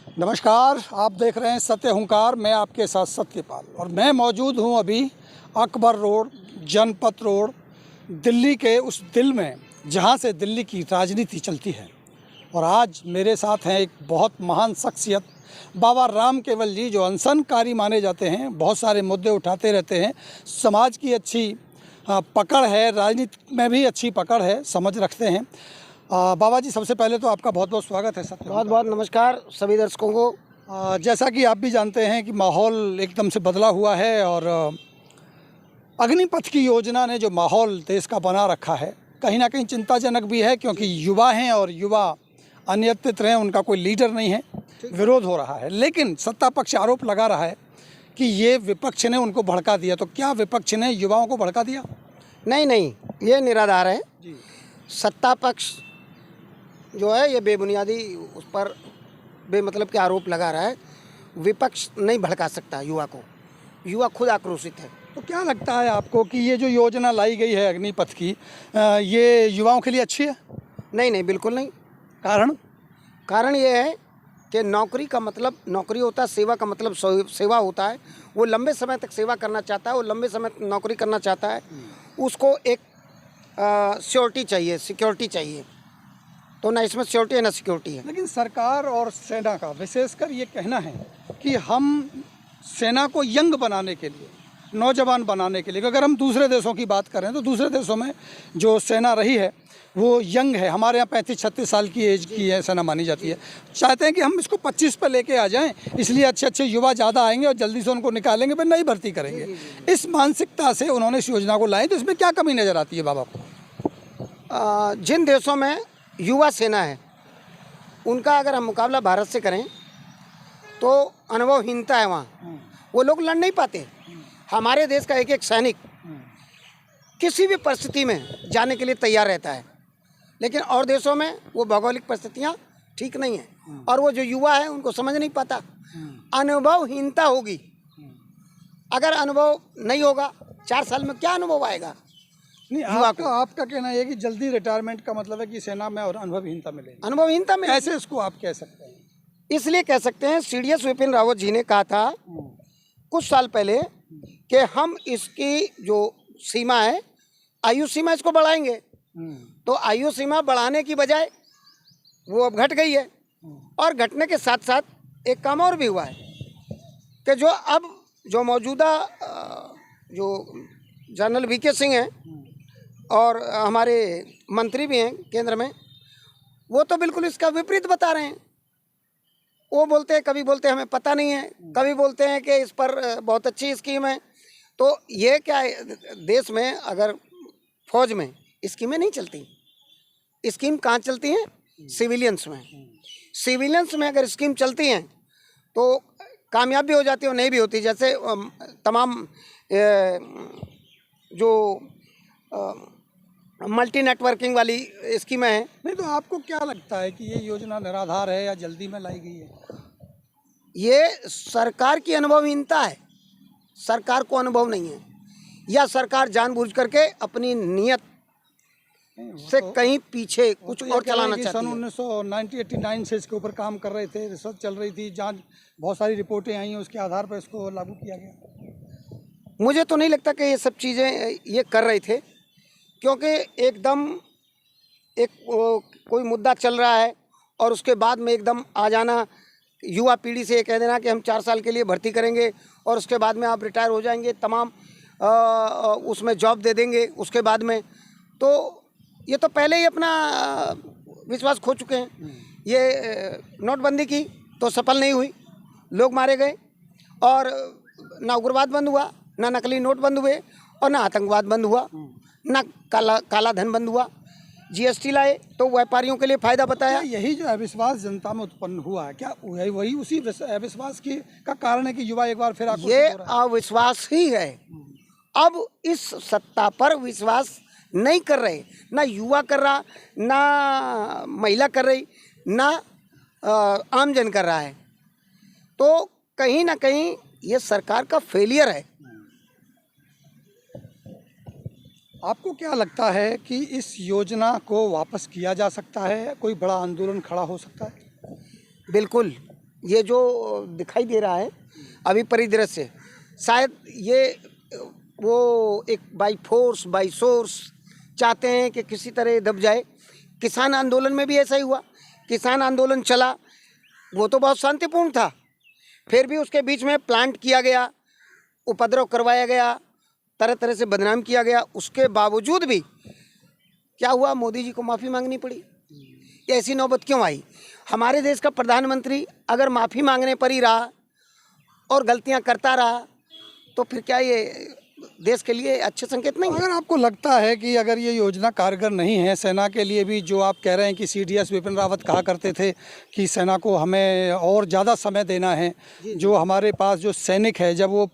नमस्कार, आप देख रहे हैं सत्य हुंकार। मैं आपके साथ सत्यपाल और मैं मौजूद हूं अभी अकबर रोड, जनपथ रोड, दिल्ली के उस दिल में जहां से दिल्ली की राजनीति चलती है। और आज मेरे साथ हैं एक बहुत महान शख्सियत बाबा राम केवल जी, जो अनशनकारी माने जाते हैं, बहुत सारे मुद्दे उठाते रहते हैं, समाज की अच्छी पकड़ है, राजनीति में भी अच्छी पकड़ है, समझ रखते हैं। बाबा जी, सबसे पहले तो आपका बहुत बहुत स्वागत है। सत्य बहुत बहुत नमस्कार सभी दर्शकों को। जैसा कि आप भी जानते हैं कि माहौल एकदम से बदला हुआ है और अग्निपथ की योजना ने जो माहौल देश का बना रखा है, कहीं ना कहीं चिंताजनक भी है, क्योंकि युवा हैं और युवा अनियंत्रित हैं, उनका कोई लीडर नहीं है, विरोध हो रहा है। लेकिन सत्ता पक्ष आरोप लगा रहा है कि ये विपक्ष ने उनको भड़का दिया। तो क्या विपक्ष ने युवाओं को भड़का दिया? नहीं, ये निराधार है जी। सत्ता पक्ष जो है ये बेबुनियादी उस पर बेमतलब के आरोप लगा रहा है। विपक्ष नहीं भड़का सकता युवा को, युवा खुद आक्रोशित है। तो क्या लगता है आपको कि ये जो योजना लाई गई है अग्निपथ की, ये युवाओं के लिए अच्छी है? नहीं, बिल्कुल नहीं। कारण ये है कि नौकरी का मतलब नौकरी होता है, सेवा का मतलब सेवा होता है। वो लंबे समय तक सेवा करना चाहता है, वो लंबे समय तक नौकरी करना चाहता है, उसको एक सिक्योरिटी चाहिए, सिक्योरिटी चाहिए। तो ना इसमें सिक्योरिटी है ना सिक्योरिटी है। लेकिन सरकार और सेना का विशेषकर ये कहना है कि हम सेना को यंग बनाने के लिए, नौजवान बनाने के लिए, अगर हम दूसरे देशों की बात करें तो दूसरे देशों में जो सेना रही है वो यंग है। हमारे यहाँ 35-36 साल की एज की है सेना मानी जाती है। चाहते हैं कि हम इसको 25 पर लेके आ जाएं, इसलिए अच्छे युवा ज़्यादा आएंगे और जल्दी से उनको निकालेंगे, फिर नई भर्ती करेंगे। इस मानसिकता से उन्होंने इस योजना को लाए, तो इसमें क्या कमी नज़र आती है बाबा को? जिन देशों में युवा सेना है उनका अगर हम मुकाबला भारत से करें तो अनुभवहीनता है। वहाँ वो लोग लड़ नहीं पाते। हमारे देश का एक एक सैनिक किसी भी परिस्थिति में जाने के लिए तैयार रहता है, लेकिन और देशों में वो भौगोलिक परिस्थितियाँ ठीक नहीं हैं और वो जो युवा है उनको समझ नहीं पाता। अनुभवहीनता होगी। अगर अनुभव नहीं होगा, 4 साल में क्या अनुभव आएगा? नहीं, आपका कहना है कि जल्दी रिटायरमेंट का मतलब है कि सेना में और अनुभवहीनता मिलेगी। अनुभवहीनता में कैसे इसको आप कह सकते हैं? इसलिए कह सकते हैं, सीडीएस विपिन रावत जी ने कहा था कुछ साल पहले कि हम इसकी जो सीमा है, आयु सीमा, इसको बढ़ाएंगे। तो आयु सीमा बढ़ाने की बजाय वो अब घट गई है। और घटने के साथ साथ एक काम और भी हुआ है कि जो मौजूदा जो जनरल वीके सिंह हैं और हमारे मंत्री भी हैं केंद्र में, वो तो बिल्कुल इसका विपरीत बता रहे हैं। वो बोलते हैं, कभी बोलते हैं हमें पता नहीं है, कभी बोलते हैं कि इस पर बहुत अच्छी स्कीम है। तो ये क्या है, देश में अगर फौज में स्कीमें नहीं चलती, स्कीम कहाँ चलती हैं? सिविलियंस में। सिविलियंस में अगर स्कीम चलती हैं तो कामयाब भी हो जाती है और नहीं भी होती। जैसे तमाम जो मल्टी नेटवर्किंग वाली स्कीमें हैं। नहीं, तो आपको क्या लगता है कि ये योजना निराधार है या जल्दी में लाई गई है? ये सरकार की अनुभवहीनता है। सरकार को अनुभव नहीं है, या सरकार जानबूझ करके अपनी नियत से कहीं पीछे कुछ और चलाना चाहती है। सन 1989 से इसके ऊपर काम कर रहे थे, रिसर्च चल रही थी, जांच, बहुत सारी रिपोर्टें आई, उसके आधार पर इसको लागू किया गया। मुझे तो नहीं लगता कि ये सब चीज़ें ये कर रहे थे, क्योंकि एकदम कोई मुद्दा चल रहा है और उसके बाद में एकदम आ जाना, युवा पीढ़ी से ये कह देना कि हम 4 साल के लिए भर्ती करेंगे और उसके बाद में आप रिटायर हो जाएंगे, तमाम उसमें जॉब दे देंगे उसके बाद में। तो ये तो पहले ही अपना विश्वास खो चुके हैं। ये नोटबंदी की तो सफल नहीं हुई, लोग मारे गए और ना उग्रवाद बंद हुआ, ना नकली नोट बंद हुए और ना आतंकवाद बंद हुआ, ना काला धन बंद हुआ। जीएसटी लाए तो व्यापारियों के लिए फायदा बताया। यही जो अविश्वास जनता में उत्पन्न हुआ है, क्या वही उसी अविश्वास का कारण है कि युवा एक बार फिर ये अविश्वास ही है। अब इस सत्ता पर विश्वास नहीं कर रहे, ना युवा कर रहा, ना महिला कर रही, ना आमजन कर रहा है। तो कहीं ना कहीं ये सरकार का फेलियर है। आपको क्या लगता है कि इस योजना को वापस किया जा सकता है? कोई बड़ा आंदोलन खड़ा हो सकता है? बिल्कुल, ये जो दिखाई दे रहा है अभी परिदृश्य, शायद ये वो एक बाई फोर्स बाई सोर्स चाहते हैं कि किसी तरह दब जाए। किसान आंदोलन में भी ऐसा ही हुआ। किसान आंदोलन चला, वो तो बहुत शांतिपूर्ण था, फिर भी उसके बीच में प्लांट किया गया, उपद्रव करवाया गया, तरह तरह से बदनाम किया गया। उसके बावजूद भी क्या हुआ, मोदी जी को माफ़ी मांगनी पड़ी। ऐसी नौबत क्यों आई? हमारे देश का प्रधानमंत्री अगर माफ़ी मांगने पर ही रहा और गलतियां करता रहा तो फिर क्या ये देश के लिए अच्छे संकेत नहीं है? अगर आपको लगता है कि अगर ये योजना कारगर नहीं है सेना के लिए भी, जो आप कह रहे हैं कि CDS विपिन रावत कहा करते थे कि सेना को हमें और ज़्यादा समय देना है, जो हमारे पास जो सैनिक है जब वो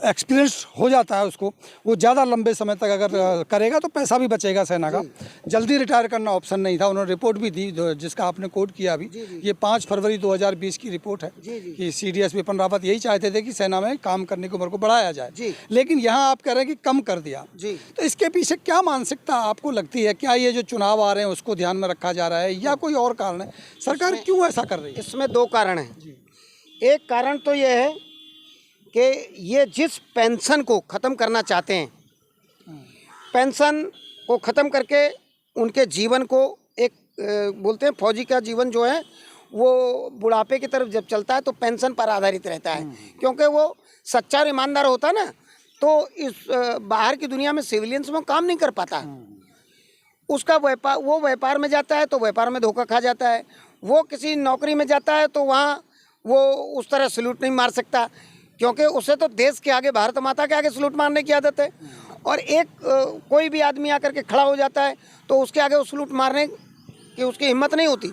एक्सपीरियंस हो जाता है उसको, वो ज़्यादा लंबे समय तक अगर करेगा तो पैसा भी बचेगा सेना का। जल्दी रिटायर करना ऑप्शन नहीं था। उन्होंने रिपोर्ट भी दी जिसका आपने कोट किया अभी, ये 5 फरवरी 2020 की रिपोर्ट है कि CDS विपिन रावत यही चाहते थे कि सेना में काम करने की उम्र को बढ़ाया जाए, लेकिन यहाँ आप कह रहे हैं कि कम कर दिया। तो इसके पीछे क्या मानसिकता आपको लगती है? क्या ये जो चुनाव आ रहे हैं उसको ध्यान में रखा जा रहा है या कोई और कारण है? सरकार क्यों ऐसा कर रही है? इसमें 2 कारण हैं। एक कारण तो ये है कि ये जिस पेंशन को ख़त्म करना चाहते हैं, पेंशन को ख़त्म करके उनके जीवन को एक बोलते हैं फौजी का जीवन जो है वो बुढ़ापे की तरफ जब चलता है तो पेंशन पर आधारित रहता है, क्योंकि वो सच्चा और ईमानदार होता है ना, तो इस बाहर की दुनिया में सिविलियंस में काम नहीं कर पाता। उसका व्यापार, वो व्यापार में जाता है तो व्यापार में धोखा खा जाता है। वो किसी नौकरी में जाता है तो वहाँ वो उस तरह सल्यूट नहीं मार सकता, क्योंकि उसे तो देश के आगे, भारत माता के आगे सल्यूट मारने की आदत है। और एक कोई भी आदमी आकर के खड़ा हो जाता है तो उसके आगे वो सल्यूट मारने की उसकी हिम्मत नहीं होती।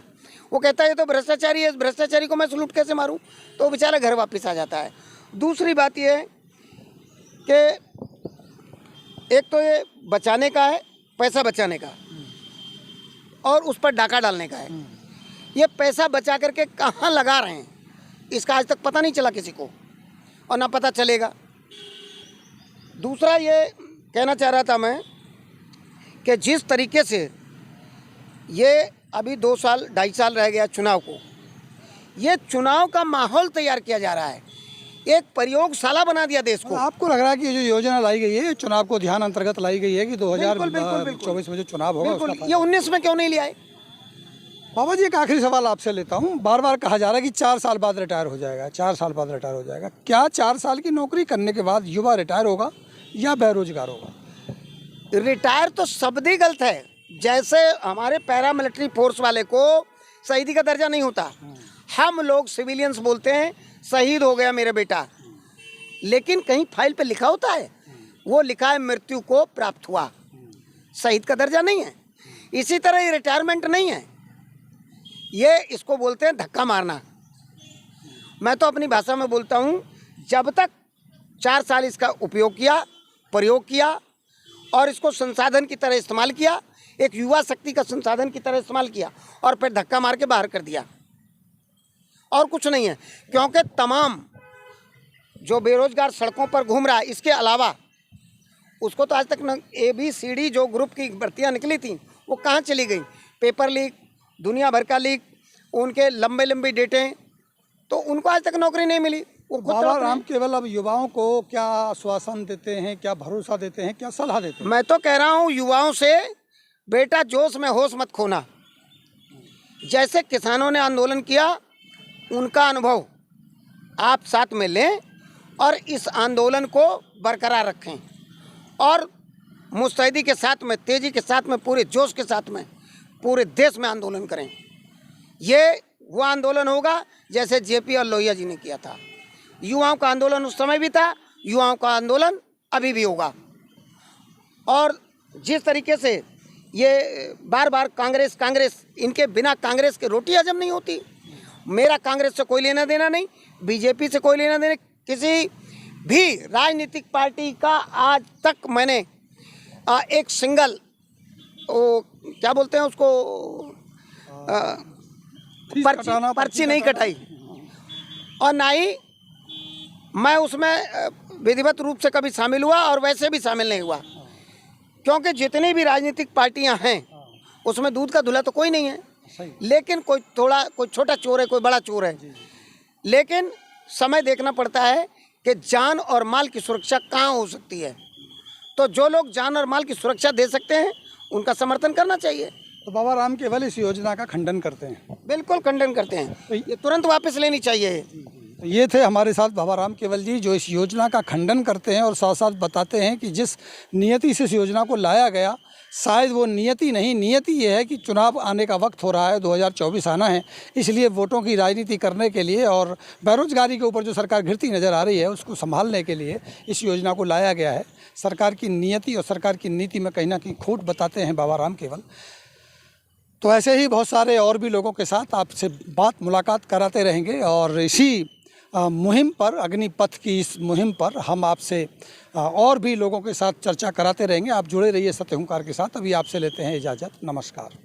वो कहता है ये तो भ्रष्टाचारी है, इस भ्रष्टाचारी को मैं सल्यूट कैसे मारूं? तो वो बेचारा घर वापस आ जाता है। दूसरी बात ये है कि एक तो ये बचाने का है, पैसा बचाने का, और उस पर डाका डालने का है। ये पैसा बचा करके कहाँ लगा रहे हैं इसका आज तक पता नहीं चला किसी को, और ना पता चलेगा। दूसरा ये कहना चाह रहा था मैं कि जिस तरीके से ये अभी 2 साल 2.5 साल रह गया चुनाव को, ये चुनाव का माहौल तैयार किया जा रहा है, एक प्रयोगशाला बना दिया देश को। आपको लग रहा है कि ये जो योजना लाई गई है चुनाव को ध्यान अंतर्गत लाई गई है कि 2024 में जो चुनाव होगा उसका ये 19 में क्यों नहीं लिया है? बाबा जी एक आखिरी सवाल आपसे लेता हूँ। बार बार कहा जा रहा है कि 4 साल बाद रिटायर हो जाएगा, 4 साल बाद रिटायर हो जाएगा। क्या 4 साल की नौकरी करने के बाद युवा रिटायर होगा या बेरोजगार होगा? रिटायर तो शब्द ही गलत है। जैसे हमारे पैरामिलिट्री फोर्स वाले को शहीदी का दर्जा नहीं होता, हम लोग सिविलियंस बोलते हैं शहीद हो गया मेरा बेटा, लेकिन कहीं फाइल पे लिखा होता है, वो लिखा है मृत्यु को प्राप्त हुआ, शहीद का दर्जा नहीं है। इसी तरह ये रिटायरमेंट नहीं है, ये इसको बोलते हैं धक्का मारना। मैं तो अपनी भाषा में बोलता हूँ, जब तक 4 साल इसका उपयोग किया, प्रयोग किया और इसको संसाधन की तरह इस्तेमाल किया, एक युवा शक्ति का संसाधन की तरह इस्तेमाल किया और फिर धक्का मार के बाहर कर दिया, और कुछ नहीं है। क्योंकि तमाम जो बेरोजगार सड़कों पर घूम रहा है, इसके अलावा उसको तो आज तक न ABCD जो ग्रुप की भर्तियां निकली थी वो कहाँ चली गई? पेपर लीक, दुनिया भर का लीक, उनके लंबे लंबी डेटें, तो उनको आज तक नौकरी नहीं मिली। वो बाबा राम केवल अब युवाओं को क्या आश्वासन देते हैं, क्या भरोसा देते हैं, क्या सलाह देते हैं? मैं तो कह रहा हूँ युवाओं से, बेटा जोश में होश मत खोना। जैसे किसानों ने आंदोलन किया, उनका अनुभव आप साथ में लें और इस आंदोलन को बरकरार रखें, और मुस्तैदी के साथ में, तेज़ी के साथ में, पूरे जोश के साथ में पूरे देश में आंदोलन करें। ये वो आंदोलन होगा जैसे JP और लोहिया जी ने किया था। युवाओं का आंदोलन उस समय भी था, युवाओं का आंदोलन अभी भी होगा। और जिस तरीके से ये बार बार कांग्रेस, इनके बिना कांग्रेस के रोटी हजम नहीं होती। मेरा कांग्रेस से कोई लेना देना नहीं, BJP से कोई लेना देना, किसी भी राजनीतिक पार्टी का आज तक मैंने एक सिंगल, वो क्या बोलते हैं उसको, पर्ची नहीं कटाई, और ना ही मैं उसमें विधिवत रूप से कभी शामिल हुआ और वैसे भी शामिल नहीं हुआ। क्योंकि जितनी भी राजनीतिक पार्टियां हैं उसमें दूध का धुला तो कोई नहीं है। सही। लेकिन कोई छोटा चोर है, कोई बड़ा चोर है, लेकिन समय देखना पड़ता है कि जान और माल की सुरक्षा कहाँ हो सकती है। तो जो लोग जान और माल की सुरक्षा दे सकते हैं उनका समर्थन करना चाहिए। तो बाबा राम केवल इस योजना का खंडन करते हैं। बिल्कुल खंडन करते हैं, ये तुरंत वापस लेनी चाहिए। तो ये थे हमारे साथ बाबा राम केवल जी, जो इस योजना का खंडन करते हैं और साथ साथ बताते हैं कि जिस नियति से इस योजना को लाया गया, शायद वो नियति नहीं, नियति ये है कि चुनाव आने का वक्त हो रहा है, 2024 आना है, इसलिए वोटों की राजनीति करने के लिए और बेरोजगारी के ऊपर जो सरकार घिरती नज़र आ रही है उसको संभालने के लिए इस योजना को लाया गया है। सरकार की नियति और सरकार की नीति में कहीं ना कहीं खोट बताते हैं बाबा राम केवल। तो ऐसे ही बहुत सारे और भी लोगों के साथ आपसे मुलाकात कराते रहेंगे और इसी मुहिम पर, अग्निपथ की इस मुहिम पर हम आपसे और भी लोगों के साथ चर्चा कराते रहेंगे। आप जुड़े रहिए सत्य हुंकार के साथ। अभी आपसे लेते हैं इजाज़त। नमस्कार।